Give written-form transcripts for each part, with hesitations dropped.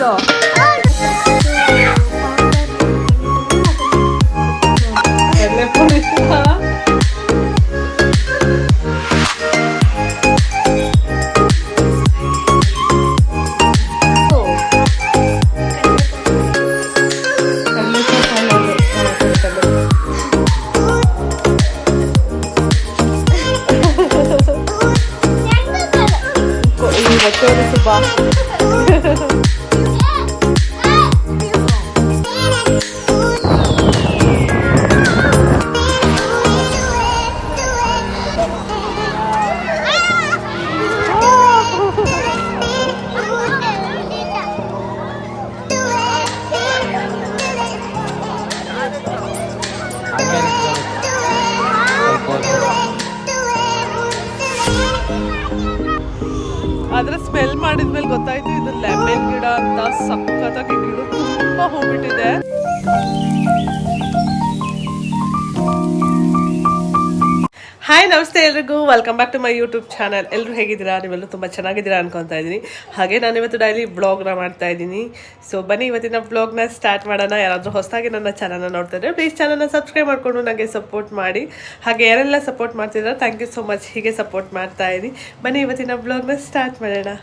ಇಟ್ಲು ಬಾ ಅದ್ರ ಸ್ಮೆಲ್ ಮಾಡಿದ್ಮೇಲೆ ಗೊತ್ತಾಯ್ತು ಇದು ಲೆಮನ್ ಗಿಡ ಅಂತ. ಸಖತ್ತಾಗಿ ಗಿಡ ತುಂಬಾ ಹೋಗ್ಬಿಟ್ಟಿದೆ. ಹಾಯ್ ನಮಸ್ತೆ ಎಲ್ರಿಗೂ, welcome back to my YouTube channel. ಎಲ್ಲರೂ ಹೇಗಿದ್ದೀರಾ? ನೀವೆಲ್ಲರೂ ತುಂಬ ಚೆನ್ನಾಗಿದ್ದೀರಾ ಅನ್ಕೊತಾ ಇದ್ದೀನಿ. ಹಾಗೆ ನಾನು ಇವತ್ತು ಡೈಲಿ ಬ್ಲಾಗ್ನ ಮಾಡ್ತಾ ಇದ್ದೀನಿ. ಸೊ ಬನ್ನಿ ಇವತ್ತಿನ ಬ್ಲಾಗ್ನ ಸ್ಟಾರ್ಟ್ ಮಾಡೋಣ. ಯಾರಾದರೂ ಹೊಸದಾಗಿ ನನ್ನ ಚಾನಲ್ನ ನೋಡ್ತಾ ಇದ್ದರೆ ಪ್ಲೀಸ್ ಚಾನಲ್ನ ಸಬ್ಸ್ಕ್ರೈಬ್ ಮಾಡಿಕೊಂಡು ನನಗೆ ಸಪೋರ್ಟ್ ಮಾಡಿ. ಹಾಗೆ ಯಾರೆಲ್ಲ ಸಪೋರ್ಟ್ ಮಾಡ್ತಿದ್ದಾರೆ ಥ್ಯಾಂಕ್ ಯು ಸೊ ಮಚ್. ಹೀಗೆ ಸಪೋರ್ಟ್ ಮಾಡ್ತಾ ಇರಿ. ಬನ್ನಿ ಇವತ್ತಿನ ಬ್ಲಾಗ್ನ ಸ್ಟಾರ್ಟ್ ಮಾಡೋಣ.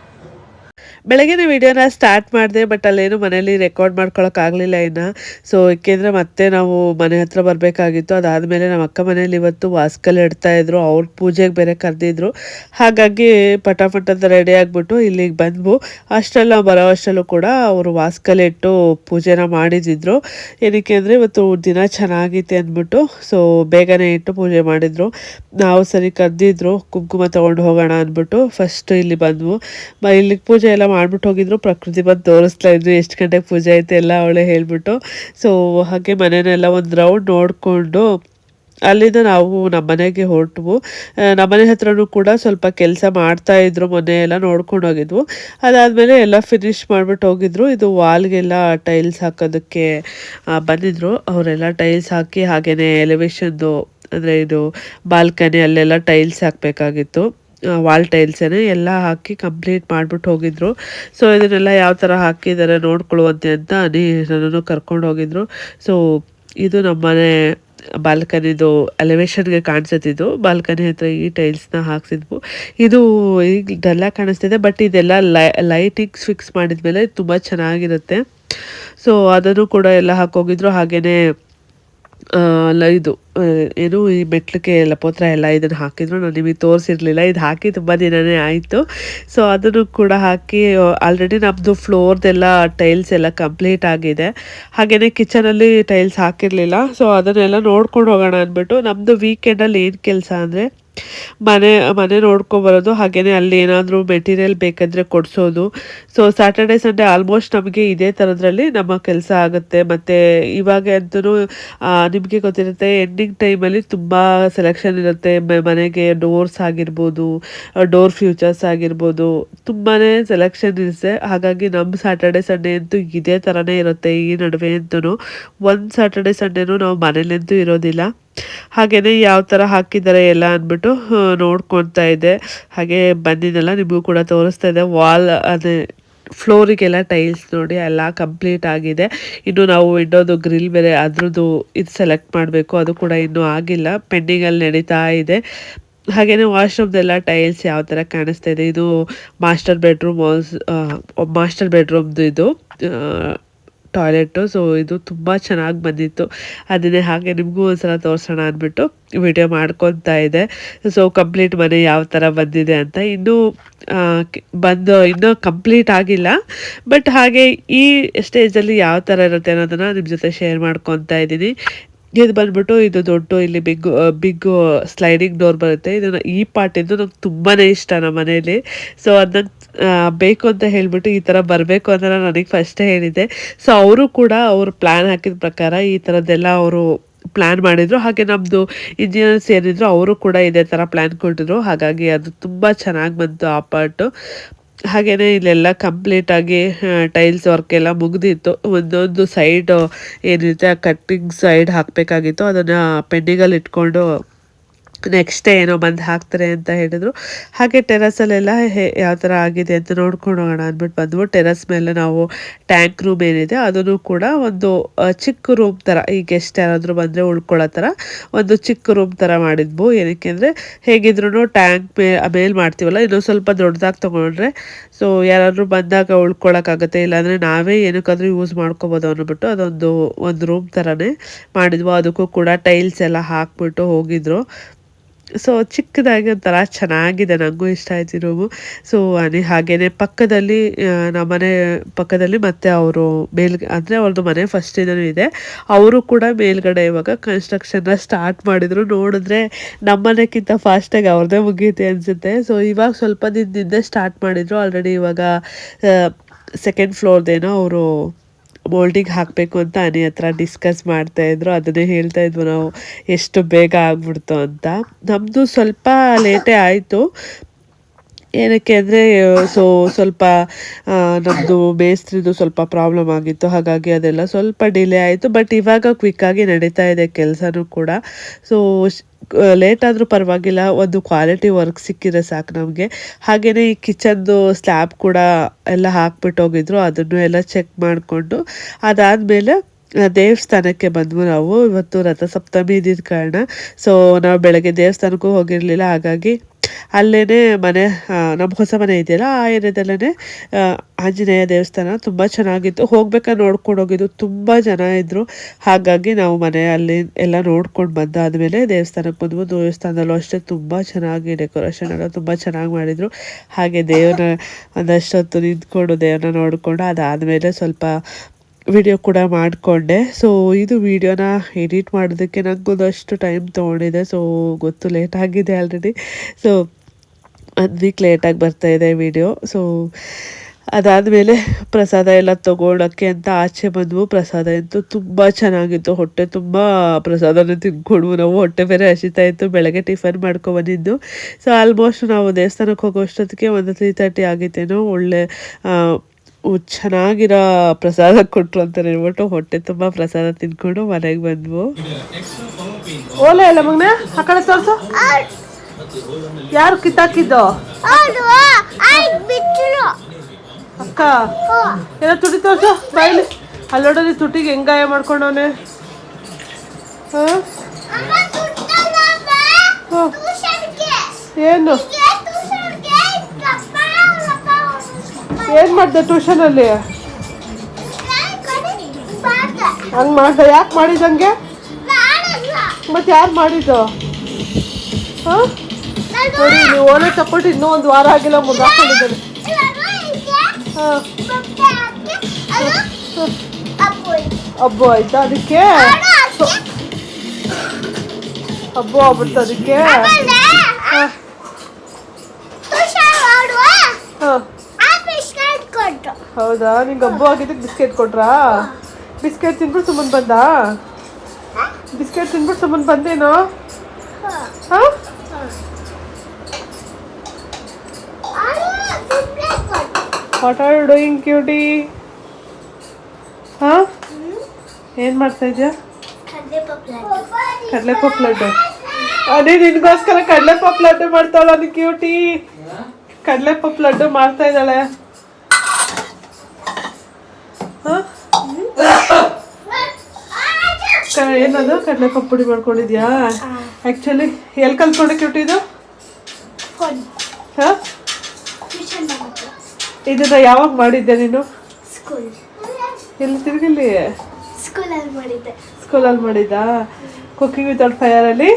ಬೆಳಗಿನ ವಿಡಿಯೋನ ಸ್ಟಾರ್ಟ್ ಮಾಡಿದೆ, ಬಟ್ ಅಲ್ಲೇನು ಮನೇಲಿ ರೆಕಾರ್ಡ್ ಮಾಡ್ಕೊಳಕ್ಕಾಗಲಿಲ್ಲ ಇನ್ನು. ಸೊ ಏಕೆಂದರೆ ಮತ್ತೆ ನಾವು ಮನೆ ಹತ್ರ ಬರಬೇಕಾಗಿತ್ತು. ಅದಾದಮೇಲೆ ನಮ್ಮ ಅಕ್ಕ ಮನೇಲಿ ಇವತ್ತು ವಾಸ್ಕಲ್ ಇಡ್ತಾಯಿದ್ರು, ಅವ್ರ ಪೂಜೆಗೆ ಬೇರೆ ಕರೆದಿದ್ರು. ಹಾಗಾಗಿ ಪಟಾಪಟ ಅಂತ ರೆಡಿ ಆಗಿಬಿಟ್ಟು ಇಲ್ಲಿಗೆ ಬಂದ್ವು. ಅಷ್ಟೆಲ್ಲ ಬರೋ ಅಷ್ಟರಲ್ಲೂ ಕೂಡ ಅವರು ವಾಸ್ಕಲ್ ಇಟ್ಟು ಪೂಜೆನ ಮಾಡಿದ್ರು. ಏನಕ್ಕೆ ಅಂದರೆ ಇವತ್ತು ದಿನ ಚೆನ್ನಾಗಿತ್ತು ಅಂದ್ಬಿಟ್ಟು ಸೊ ಬೇಗನೆ ಇಟ್ಟು ಪೂಜೆ ಮಾಡಿದರು. ನಾವು ಸರಿ ಕರೆದಿದ್ರು ಕುಂಕುಮ ತೊಗೊಂಡು ಹೋಗೋಣ ಅಂದ್ಬಿಟ್ಟು ಫಸ್ಟ್ ಇಲ್ಲಿ ಬಂದ್ವು. ಇಲ್ಲಿಗೆ ಪೂಜೆ ಎಲ್ಲ ಮಾಡ್ಬಿಟ್ಟು ಹೋಗಿದ್ರು. ಪ್ರಕೃತಿ ಬಂದು ತೋರಿಸ್ತಾ ಇದ್ರು ಎಷ್ಟು ಗಂಟೆಗೆ ಪೂಜೆ ಐತೆ ಎಲ್ಲ ಅವಳೇ ಹೇಳ್ಬಿಟ್ಟು. ಸೊ ಹಾಗೆ ಮನೆಯೆಲ್ಲ ಒಂದು ರೌಂಡ್ ನೋಡಿಕೊಂಡು ಅಲ್ಲಿಂದ ನಾವು ನಮ್ಮನೆಗೆ ಹೊರಟ್ವು. ನಮ್ಮನೆ ಹತ್ರನೂ ಕೂಡ ಸ್ವಲ್ಪ ಕೆಲಸ ಮಾಡ್ತಾಯಿದ್ರು, ಮೊನ್ನೆ ಎಲ್ಲ ನೋಡ್ಕೊಂಡು ಹೋಗಿದ್ವು. ಅದಾದಮೇಲೆ ಎಲ್ಲ ಫಿನಿಶ್ ಮಾಡಿಬಿಟ್ಟು ಹೋಗಿದ್ರು. ಇದು ವಾಲ್ಗೆಲ್ಲ ಟೈಲ್ಸ್ ಹಾಕೋದಕ್ಕೆ ಬಂದಿದ್ರು. ಅವರೆಲ್ಲ ಟೈಲ್ಸ್ ಹಾಕಿ ಹಾಗೆಯೇ ಎಲಿವೇಶನ್ದು ಅಂದರೆ ಇದು ಬಾಲ್ಕನಿ ಅಲ್ಲೆಲ್ಲ ಟೈಲ್ಸ್ ಹಾಕಬೇಕಾಗಿತ್ತು. ವಾಲ್ ಟೈಲ್ಸೇ ಎಲ್ಲ ಹಾಕಿ ಕಂಪ್ಲೀಟ್ ಮಾಡಿಬಿಟ್ಟು ಹೋಗಿದ್ರು. ಸೊ ಇದನ್ನೆಲ್ಲ ಯಾವ ಥರ ಹಾಕಿದ್ದಾರೆ ನೋಡ್ಕೊಳ್ಳುವಂತೆ ಅಂತ ನನ್ನನ್ನು ಕರ್ಕೊಂಡು ಹೋಗಿದ್ರು. ಸೊ ಇದು ನಮ್ಮನೆ ಬಾಲ್ಕನಿದು ಎಲಿವೇಶನ್ಗೆ ಕಾಣಿಸುತ್ತಿದ್ದು, ಬಾಲ್ಕನಿ ಹತ್ರ ಈ ಟೈಲ್ಸ್ನ ಹಾಕ್ಸಿದ್ವು. ಇದು ಈಗ ಡಲ್ಲ ಕಾಣಿಸ್ತಿದೆ, ಬಟ್ ಇದೆಲ್ಲ ಲೈಟಿಂಗ್ಸ್ ಫಿಕ್ಸ್ ಮಾಡಿದ್ಮೇಲೆ ತುಂಬ ಚೆನ್ನಾಗಿರುತ್ತೆ. ಸೊ ಅದನ್ನು ಕೂಡ ಎಲ್ಲ ಹಾಕೋಗಿದ್ರು. ಹಾಗೆಯೇ ಇದು ಏನು ಈ ಮೆಟ್ಲಿಗೆ ಲಪೋತ್ರ ಎಲ್ಲ ಇದನ್ನು ಹಾಕಿದ್ರು. ನಾನು ನಿಮಗೆ ತೋರಿಸಿರ್ಲಿಲ್ಲ, ಇದು ಹಾಕಿ ತುಂಬ ದಿನವೇ ಆಯಿತು. ಸೊ ಅದನ್ನು ಕೂಡ ಹಾಕಿ ಆಲ್ರೆಡಿ ನಮ್ಮದು ಫ್ಲೋರ್ದೆಲ್ಲ ಟೈಲ್ಸ್ ಎಲ್ಲ ಕಂಪ್ಲೀಟ್ ಆಗಿದೆ. ಹಾಗೆಯೇ ಕಿಚನಲ್ಲಿ ಟೈಲ್ಸ್ ಹಾಕಿರಲಿಲ್ಲ. ಸೊ ಅದನ್ನೆಲ್ಲ ನೋಡ್ಕೊಂಡು ಹೋಗೋಣ ಅಂದ್ಬಿಟ್ಟು ನಮ್ಮದು ವೀಕೆಂಡಲ್ಲಿ ಏನು ಕೆಲಸ ಅಂದರೆ ಮನೆ ನೋಡ್ಕೊಬರೋದು, ಹಾಗೆಯೇ ಅಲ್ಲಿ ಏನಾದರೂ ಮೆಟೀರಿಯಲ್ ಬೇಕಂದರೆ ಕೊಡಿಸೋದು. ಸೊ ಸ್ಯಾಟರ್ಡೆ ಸಂಡೇ ಆಲ್ಮೋಸ್ಟ್ ನಮಗೆ ಇದೇ ಥರದ್ರಲ್ಲಿ ನಮ್ಮ ಕೆಲಸ ಆಗುತ್ತೆ. ಮತ್ತು ಇವಾಗ ಅಂತೂ ನಿಮಗೆ ಗೊತ್ತಿರುತ್ತೆ ಎಂಡಿಂಗ್ ಟೈಮಲ್ಲಿ ತುಂಬ ಸೆಲೆಕ್ಷನ್ ಇರುತ್ತೆ. ಮನೆಗೆ ಡೋರ್ಸ್ ಆಗಿರ್ಬೋದು, ಡೋರ್ ಫ್ಯೂಚರ್ಸ್ ಆಗಿರ್ಬೋದು, ತುಂಬಾ ಸೆಲೆಕ್ಷನ್ ಇರುತ್ತೆ. ಹಾಗಾಗಿ ನಮ್ಮ ಸ್ಯಾಟರ್ಡೆ ಸಂಡೇ ಅಂತೂ ಇದೇ ಥರನೇ ಇರುತ್ತೆ. ಈ ನಡುವೆ ಅಂತೂ ಒಂದು ಸ್ಯಾಟರ್ಡೆ ಸಂಡೇನೂ ನಾವು ಮನೇಲಂತೂ ಇರೋದಿಲ್ಲ. ಹಾಗೆಯೇ ಯಾವ ಥರ ಹಾಕಿದ್ದಾರೆ ಎಲ್ಲ ಅಂದ್ಬಿಟ್ಟು ನೋಡ್ಕೊತಾ ಇದ್ದೆ. ಹಾಗೆ ಬಂದಿದ್ದೆಲ್ಲ ನಿಮಗೂ ಕೂಡ ತೋರಿಸ್ತಾ ಇದೆ. ವಾಲ್ ಅದೇ ಫ್ಲೋರಿಗೆಲ್ಲ ಟೈಲ್ಸ್ ನೋಡಿ ಎಲ್ಲ ಕಂಪ್ಲೀಟ್ ಆಗಿದೆ. ಇನ್ನು ನಾವು ವಿಂಡೋದು ಗ್ರಿಲ್ ಬೇರೆ ಅದ್ರದ್ದು ಇದು ಸೆಲೆಕ್ಟ್ ಮಾಡಬೇಕು, ಅದು ಕೂಡ ಇನ್ನೂ ಆಗಿಲ್ಲ, ಪೆಂಡಿಂಗಲ್ಲಿ ನಡೀತಾ ಇದೆ. ಹಾಗೆಯೇ ವಾಶ್ರೂಮ್ದೆಲ್ಲ ಟೈಲ್ಸ್ ಯಾವ ಥರ ಕಾಣಿಸ್ತಾ ಇದೆ. ಇದು ಮಾಸ್ಟರ್ ಬೆಡ್ರೂಮ್ದು ಇದು ಟಾಯ್ಲೆಟು. ಸೊ ಇದು ತುಂಬ ಚೆನ್ನಾಗಿ ಬಂದಿತ್ತು. ಅದನ್ನೇ ಹಾಗೆ ನಿಮಗೂ ಒಂದ್ಸಲ ತೋರಿಸೋಣ ಅಂದ್ಬಿಟ್ಟು ವಿಡಿಯೋ ಮಾಡ್ಕೊತಾ ಇದೆ. ಸೊ ಕಂಪ್ಲೀಟ್ ಮನೆ ಯಾವ ಥರ ಬಂದಿದೆ ಅಂತ ಇನ್ನೂ ಕಂಪ್ಲೀಟ್ ಆಗಿಲ್ಲ. ಬಟ್ ಹಾಗೆ ಈ ಸ್ಟೇಜಲ್ಲಿ ಯಾವ ಥರ ಇರುತ್ತೆ ಅನ್ನೋದನ್ನು ನಿಮ್ಮ ಜೊತೆ ಶೇರ್ ಮಾಡ್ಕೊತಾ ಇದ್ದೀನಿ. ಇದು ಬಂದ್ಬಿಟ್ಟು ಇದು ದೊಡ್ಡ ಇಲ್ಲಿ ಬಿಗ್ ಸ್ಲೈಡಿಂಗ್ ಡೋರ್ ಬರುತ್ತೆ. ಇದನ್ನು ಈ ಪಾರ್ಟಿಂದು ನಂಗೆ ತುಂಬಾ ಇಷ್ಟ ನಮ್ಮ ಮನೇಲಿ. ಸೊ ಅದನ್ನ ಬೇಕು ಅಂತ ಹೇಳಿಬಿಟ್ಟು ಈ ಥರ ಬರಬೇಕು ಅಂತ ನಾನು ನನಗೆ ಫಸ್ಟೇ ಹೇಳಿದ್ದೆ. ಸೊ ಅವರು ಕೂಡ ಅವರು ಪ್ಲ್ಯಾನ್ ಹಾಕಿದ ಪ್ರಕಾರ ಈ ಥರದ್ದೆಲ್ಲ ಅವರು ಪ್ಲ್ಯಾನ್ ಮಾಡಿದರು. ಹಾಗೆ ನಮ್ಮದು ಇಂಜಿನಿಯರ್ಸ್ ಏನಿದ್ರು ಅವರು ಕೂಡ ಇದೇ ಥರ ಪ್ಲ್ಯಾನ್ ಕೊಟ್ಟಿದ್ರು. ಹಾಗಾಗಿ ಅದು ತುಂಬ ಚೆನ್ನಾಗಿ ಬಂತು ಆ ಪಾರ್ಟು. ಹಾಗೆಯೇ ಇಲ್ಲೆಲ್ಲ ಕಂಪ್ಲೀಟಾಗಿ ಟೈಲ್ಸ್ ವರ್ಕ್ ಎಲ್ಲ ಮುಗಿದಿತ್ತು. ಒಂದೊಂದು ಸೈಡ್ ಏನಿರುತ್ತೆ ಆ ಕಟ್ಟಿಂಗ್ ಸೈಡ್ ಹಾಕಬೇಕಾಗಿತ್ತು, ಅದನ್ನು ಪೆಂಡಿಂಗಲ್ಲಿ ಇಟ್ಕೊಂಡು ನೆಕ್ಸ್ಟ್ ಡೇ ಏನೋ ಬಂದು ಹಾಕ್ತಾರೆ ಅಂತ ಹೇಳಿದ್ರು. ಹಾಗೆ ಟೆರಸಲ್ಲೆಲ್ಲ ಯಾವ ಥರ ಆಗಿದೆ ಅಂತ ನೋಡ್ಕೊಂಡು ಹೋಗೋಣ ಅಂದ್ಬಿಟ್ಟು ಬಂದ್ವು. ಟೆರಸ್ ಮೇಲೆ ನಾವು ಟ್ಯಾಂಕ್ ರೂಮ್ ಏನಿದೆ ಅದನ್ನು ಕೂಡ ಒಂದು ಚಿಕ್ಕ ರೂಮ್ ಥರ, ಈ ಗೆಸ್ಟ್ ಯಾರಾದರೂ ಬಂದರೆ ಉಳ್ಕೊಳ್ಳೋ ಥರ ಒಂದು ಚಿಕ್ಕ ರೂಮ್ ಥರ ಮಾಡಿದ್ವು. ಏನಕ್ಕೆ ಅಂದರೆ ಹೇಗಿದ್ರು ಟ್ಯಾಂಕ್ ಮೇಲೆ ಮಾಡ್ತೀವಲ್ಲ, ಇನ್ನೊಂದು ಸ್ವಲ್ಪ ದೊಡ್ಡದಾಗಿ ತೊಗೊಂಡ್ರೆ ಸೊ ಯಾರಾದರೂ ಬಂದಾಗ ಉಳ್ಕೊಳ್ಳೋಕ್ಕಾಗುತ್ತೆ, ಇಲ್ಲಾಂದರೆ ನಾವೇ ಏನಕ್ಕಾದ್ರೂ ಯೂಸ್ ಮಾಡ್ಕೊಬೋದು ಅಂದ್ಬಿಟ್ಟು ಒಂದು ರೂಮ್ ಥರನೇ ಮಾಡಿದ್ವು. ಅದಕ್ಕೂ ಕೂಡ ಟೈಲ್ಸ್ ಎಲ್ಲ ಹಾಕ್ಬಿಟ್ಟು ಹೋಗಿದ್ರು. ಸೊ ಚಿಕ್ಕದಾಗಿ ಒಂಥರ ಚೆನ್ನಾಗಿದೆ, ನನಗೂ ಇಷ್ಟ ಆಯ್ತು ಈ ರೂಮು. ಸೊ ಹಾಗೇನೆ ಪಕ್ಕದಲ್ಲಿ ನಮ್ಮನೆ ಪಕ್ಕದಲ್ಲಿ ಮತ್ತೆ ಅವರು ಅಂದರೆ ಅವ್ರದ್ದು ಮನೆ ಫಸ್ಟಿಂದನೂ ಇದೆ, ಅವರು ಕೂಡ ಮೇಲ್ಗಡೆ ಇವಾಗ ಕನ್ಸ್ಟ್ರಕ್ಷನ್ನ ಸ್ಟಾರ್ಟ್ ಮಾಡಿದ್ರು. ನೋಡಿದ್ರೆ ನಮ್ಮನೆಕ್ಕಿಂತ ಫಾಸ್ಟಾಗಿ ಅವ್ರದ್ದೇ ಮುಗಿಯುತ್ತೆ ಅನಿಸುತ್ತೆ. ಸೊ ಇವಾಗ ಸ್ವಲ್ಪ ದಿನದಿಂದ ಸ್ಟಾರ್ಟ್ ಮಾಡಿದ್ರು. ಆಲ್ರೆಡಿ ಇವಾಗ ಸೆಕೆಂಡ್ ಫ್ಲೋರ್ದೇನೋ ಅವರು ಮೋಲ್ಡಿಂಗ್ ಹಾಕಬೇಕು ಅಂತ ಅನಿ ಹತ್ರ ಡಿಸ್ಕಸ್ ಮಾಡ್ತಾಯಿದ್ರು. ಅದನ್ನೇ ಹೇಳ್ತಾ ಇದ್ವು ನಾವು, ಎಷ್ಟು ಬೇಗ ಆಗ್ಬಿಡ್ತು ಅಂತ. ನಮ್ಮದು ಸ್ವಲ್ಪ ಲೇಟೇ ಆಯಿತು. ಏನಕ್ಕೆ ಅಂದರೆ ಸ್ವಲ್ಪ ನಮ್ಮದು ಮೇಸ್ತ್ರಿದು ಸ್ವಲ್ಪ ಪ್ರಾಬ್ಲಮ್ ಆಗಿತ್ತು, ಹಾಗಾಗಿ ಅದೆಲ್ಲ ಸ್ವಲ್ಪ ಡಿಲೇ ಆಯಿತು. ಬಟ್ ಇವಾಗ ಕ್ವಿಕ್ಕಾಗಿ ನಡೀತಾ ಇದೆ ಕೆಲಸನೂ ಕೂಡ. ಸೊ ಲೇಟ್ ಆದರೂ ಪರವಾಗಿಲ್ಲ, ಒಂದು ಕ್ವಾಲಿಟಿ ವರ್ಕ್ ಸಿಕ್ಕಿದ್ರೆ ಸಾಕು ನಮಗೆ. ಹಾಗೆಯೇ ಈ ಕಿಚನ್ದು ಸ್ಲ್ಯಾಬ್ ಕೂಡ ಎಲ್ಲ ಹಾಕ್ಬಿಟ್ಟು ಹೋಗಿದ್ರು, ಅದನ್ನು ಎಲ್ಲ ಚೆಕ್ ಮಾಡಿಕೊಂಡು ಅದಾದಮೇಲೆ ದೇವಸ್ಥಾನಕ್ಕೆ ಬಂದ್ವು ನಾವು. ಇವತ್ತು ರಥಸಪ್ತಮಿ ಇದ್ದಿದ್ದ ಕಾರಣ ಸೊ ನಾವು ಬೆಳಗ್ಗೆ ದೇವಸ್ಥಾನಕ್ಕೂ ಹೋಗಿರಲಿಲ್ಲ. ಹಾಗಾಗಿ ಅಲ್ಲೇ ಮನೆ, ನಮ್ಮ ಹೊಸ ಮನೆ ಇದೆಯಲ್ಲ ಆ ಏರಿಯಾದಲ್ಲೇ ಆಂಜನೇಯ ದೇವಸ್ಥಾನ ತುಂಬ ಚೆನ್ನಾಗಿತ್ತು. ಹೋಗ್ಬೇಕಾದ್ರೆ ನೋಡ್ಕೊಂಡು ಹೋಗಿದ್ದು, ತುಂಬ ಜನ ಇದ್ದರು. ಹಾಗಾಗಿ ನಾವು ಮನೆಯಲ್ಲಿ ಎಲ್ಲ ನೋಡ್ಕೊಂಡು ಬಂದಾದಮೇಲೆ ದೇವಸ್ಥಾನಕ್ಕೆ ಬಂದ್ವು. ದೇವಸ್ಥಾನದಲ್ಲೂ ಅಷ್ಟೇ ತುಂಬ ಚೆನ್ನಾಗಿ ಡೆಕೋರೇಷನ್ ಎಲ್ಲ ತುಂಬ ಚೆನ್ನಾಗಿ ಮಾಡಿದರು. ಹಾಗೆ ದೇವ್ರನ್ನ ಒಂದಷ್ಟೊತ್ತು ನಿಂತ್ಕೊಂಡು ದೇವ್ರನ್ನ ನೋಡಿಕೊಂಡು ಅದಾದಮೇಲೆ ಸ್ವಲ್ಪ ವಿಡಿಯೋ ಕೂಡ ಮಾಡಿಕೊಂಡೆ. ಸೊ ಇದು ವಿಡಿಯೋನ ಎಡಿಟ್ ಮಾಡೋದಕ್ಕೆ ನನಗೊಂದಷ್ಟು ಟೈಮ್ ತೊಗೊಂಡಿದೆ. ಸೊ ಗೊತ್ತು ಲೇಟ್ ಆಗಿದೆ ಆಲ್ರೆಡಿ. ಸೊ 1 ವೀಕ್ ಲೇಟಾಗಿ ಬರ್ತಾಯಿದೆ ವಿಡಿಯೋ. ಸೊ ಅದಾದಮೇಲೆ ಪ್ರಸಾದ ಎಲ್ಲ ತೊಗೊಳಕ್ಕೆ ಅಂತ ಆಚೆ ಬಂದ್ವು. ಪ್ರಸಾದ ಅಂತೂ ತುಂಬ ಚೆನ್ನಾಗಿತ್ತು. ಹೊಟ್ಟೆ ತುಂಬ ಪ್ರಸಾದನ ತಿಂದ್ಕೊಂಡ್ವು ನಾವು. ಹೊಟ್ಟೆ ಬೇರೆ ಹಸಿತಾ ಇತ್ತು, ಬೆಳಗ್ಗೆ ಟಿಫನ್ ಮಾಡ್ಕೊಬಂದಿದ್ದು. ಸೊ ಆಲ್ಮೋಸ್ಟ್ ನಾವು ದೇವಸ್ಥಾನಕ್ಕೆ ಹೋಗೋ ಅಷ್ಟೊತ್ತಿಗೆ ಒಂದು 3:30 ಆಗಿತ್ತೇನೋ. ಒಳ್ಳೆ ಚೆನ್ನಾಗಿರೋ ಪ್ರಸಾದ ಕೊಟ್ಟರು ಅಂತ ಹೇಳ್ಬಿಟ್ಟು ಹೊಟ್ಟೆ ತುಂಬ ಪ್ರಸಾದ ತಿನ್ಕೊಂಡು ಮನೆಗೆ ಬಂದ್ವು. ಓಲೆ ಇಲ್ಲ ಮಗನ ಆ ಕಡೆ ತೋರ್ಸು. ಯಾರು ಕಿತ್ತಾಕಿದ್ದು ಅಕ್ಕ? ಏನೋ ತುಟಿ ತೋರ್ಸು ಬಾಯಿಲಿ. ಅಲ್ಲಿ ನೋಡೋದು ತುಟಿಗೆ ಹೆಂಗ್ ಗಾಯ ಮಾಡ್ಕೊಂಡವನೆ. ಏನು ಮಾಡ್ದೆ ಟ್ಯೂಷನಲ್ಲಿ? ಹಂಗೆ ಮಾಡ್ದೆ? ಯಾಕೆ ಮಾಡಿದಂಗೆ? ಮತ್ತೆ ಯಾರು ಮಾಡಿದ್ದು? ಹಾಂ ನೋಡಿ, ನೀವು ಓಲೆ ತಗೊಟ್ಟು ಇನ್ನೂ 1 ವಾರ ಆಗಿಲ್ಲ, ಮುದ್ದಾಕೊಂಡಿದ್ದಾರೆ. ಹಾಂ ಹಬ್ಬ ಆಯ್ತಾ? ಅದಕ್ಕೆ ಹಬ್ಬ ಆಗ್ಬಿಡ್ತು ಅದಕ್ಕೆ. ಹಾಂ ಹಾಂ ಹೌದಾ? ನಿಂಗೆ ಹಬ್ಬ ಆಗಿದ್ದಕ್ಕೆ ಬಿಸ್ಕೆಟ್ ಕೊಟ್ರಾ? ಬಿಸ್ಕೆಟ್ ತಿನ್ಬಿಟ್ಟು ಸುಮ್ಮನೆ ಬಂದ? ಬಿಸ್ಕೆಟ್ ತಿನ್ಬಿಟ್ಟು ಸುಮ್ಮನೆ ಬಂದೇನೋ? ಹಾಂ what are you doing cutie? ಹಾಂ ಏನು ಮಾಡ್ತಾ ಇದೆಯಾ? ಕಡಲೆಪಪ್ಪು ಲಡ್ಡು. ಅದೇ ನಿನಗೋಸ್ಕರ ಕಡಲೆಪಪ್ಪು ಲಡ್ಡು ಮಾಡ್ತಾವಳ ಅದು ಕ್ಯೂಟಿ. ಕಡಲೆಪಪ್ಪು ಲಡ್ಡು ಮಾಡ್ತಾ ಇದ್ದಾಳೆ. ಏನದು ಕಡಲೆಪಪ್ಪು ಪುಡಿ ಮಾಡ್ಕೊಂಡಿದ್ಯಾ? ಆ್ಯಕ್ಚುಲಿ ಎಲ್ಲಿ ಕಲ್ತ್ಕೊಂಡೆ ಕ್ಯೂಟಿ ಇದು? ಹಾಂ ಇದನ್ನ ಯಾವಾಗ ಮಾಡಿದ್ದೆ ನೀನು? ಎಲ್ಲಿ ತಿರುಗಿಲ್ಲಿ? ಸ್ಕೂಲಲ್ಲಿ ಮಾಡಿದ್ದಾ? ಕುಕಿಂಗ್ ವಿತೌಟ್ ಫೈರಲ್ಲಿ.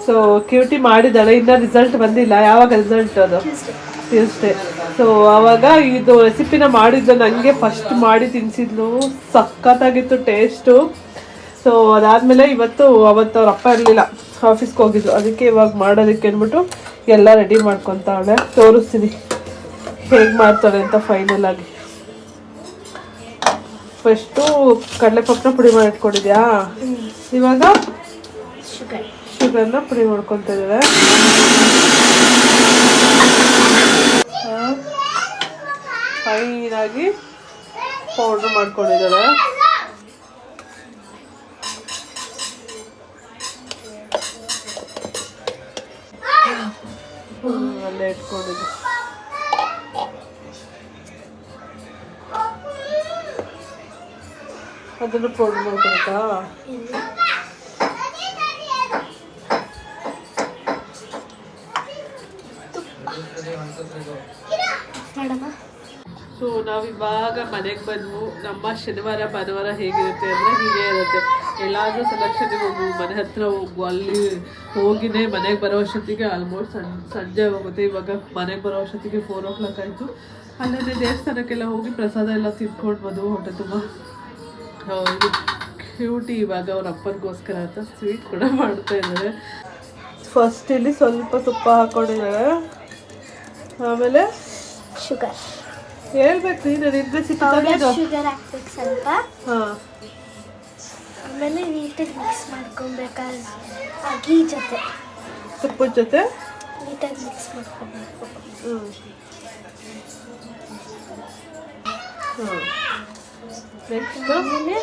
ಸೊ ಕ್ಯೂಟಿ ಮಾಡಿದ್ದಾಳೆ, ಇನ್ನೂ ರಿಸಲ್ಟ್ ಬಂದಿಲ್ಲ. ಯಾವಾಗ ರಿಸಲ್ಟ್? ಅದು ಟ್ಯೂಸ್ಡೇ. ಸೊ ಆವಾಗ ಇದು ರೆಸಿಪಿನ ಮಾಡಿದ್ದು ನನಗೆ ಫಸ್ಟ್ ಮಾಡಿ ತಿನ್ನಿಸಿದ್ಲು. ಸಖತ್ತಾಗಿತ್ತು ಟೇಸ್ಟು. ಸೊ ಅದಾದಮೇಲೆ ಅವತ್ತು ಅವ್ರ ಅಪ್ಪ ಇರಲಿಲ್ಲ, ಆಫೀಸ್ಗೆ ಹೋಗಿದ್ರು. ಅದಕ್ಕೆ ಇವಾಗ ಮಾಡೋದಕ್ಕೆ ಅಂದ್ಬಿಟ್ಟು ಎಲ್ಲ ರೆಡಿ ಮಾಡ್ಕೊತಾವಳೆ. ತೋರಿಸ್ತೀನಿ ಹೇಗೆ ಮಾಡ್ತಾಳೆ ಅಂತ ಫೈನಲ್ ಆಗಿ. ಫಸ್ಟು ಕಡಲೆಪಪ್ಪನ ಪುಡಿ ಮಾಡಿಟ್ಕೊಂಡಿದ್ಯಾ? ಇವಾಗ ಶುಗರ್ನ ಪುಡಿ ಮಾಡ್ಕೊತಾ ಇದ್ದಾಳೆ. ಫೈನಾಗಿ ಪೌಡ್ರ್ ಮಾಡ್ಕೊಂಡಿದ್ದಾಳೆ. ಅಲ್ಲೇ ಇಟ್ಕೊಂಡಿದ್ದು. ಅದನ್ನು ಪೌಡರ್ ಮಾಡ್ಕೊಳ್ತಾ ಸೊ ನಾವಿವಾಗ ಮನೆಗೆ ಬಂದ್ವು. ನಮ್ಮ ಶನಿವಾರ ಭಾನುವಾರ ಹೇಗಿರುತ್ತೆ ಅಂದರೆ ಹೀಗೆ ಇರುತ್ತೆ. ಎಲ್ಲಾದರೂ ಸೆಲೆಕ್ಷನ್ಗೆ ಹೋಗು, ಮನೆ ಹತ್ರ ಹೋಗು, ಅಲ್ಲಿ ಹೋಗಿನೇ ಮನೆಗೆ ಬರೋ ಅಷ್ಟೊತ್ತಿಗೆ ಆಲ್ಮೋಸ್ಟ್ ಸಂಜೆ ಹೋಗುತ್ತೆ. ಇವಾಗ ಮನೆಗೆ ಬರೋ ಅಷ್ಟೊತ್ತಿಗೆ 4 o'clock ಆಯಿತು. ಅಲ್ಲೇ ದೇವಸ್ಥಾನಕ್ಕೆಲ್ಲ ಹೋಗಿ ಪ್ರಸಾದ ಎಲ್ಲ ತಿನ್ಕೊಂಡು ಬಂದು ಹೊಟ್ಟೆ ತುಂಬ. ಇದು ಕ್ಯೂಟಿ ಇವಾಗ ಅವ್ರ ಅಪ್ಪನಿಗೋಸ್ಕರ ಅಂತ ಸ್ವೀಟ್ ಕೂಡ ಮಾಡ್ತಾ ಇದ್ದಾರೆ. ಫಸ್ಟ್ ಇಲ್ಲಿ ಸ್ವಲ್ಪ ತುಪ್ಪ ಹಾಕ್ಕೊಂಡಿದ್ದಾರೆ, ಆಮೇಲೆ ಶುಗರ್ ಹೇಳ್ಬೇಕು ನೀನು ಶುಗರ್ ಹಾಕ್ಬೇಕು ಸ್ವಲ್ಪ. ಆಮೇಲೆ ನೀಟಾಗಿ ಮಿಕ್ಸ್ ಮಾಡ್ಕೊಬೇಕಾದ್ರೆ ಅಕ್ಕಿ ಜೊತೆ ತುಪ್ಪದ ಜೊತೆ ನೀಟಾಗಿ ಮಿಕ್ಸ್ ಮಾಡ್ಕೊಬೇಕು. ನೆಕ್ಸ್ಟ್ ಆಮೇಲೆ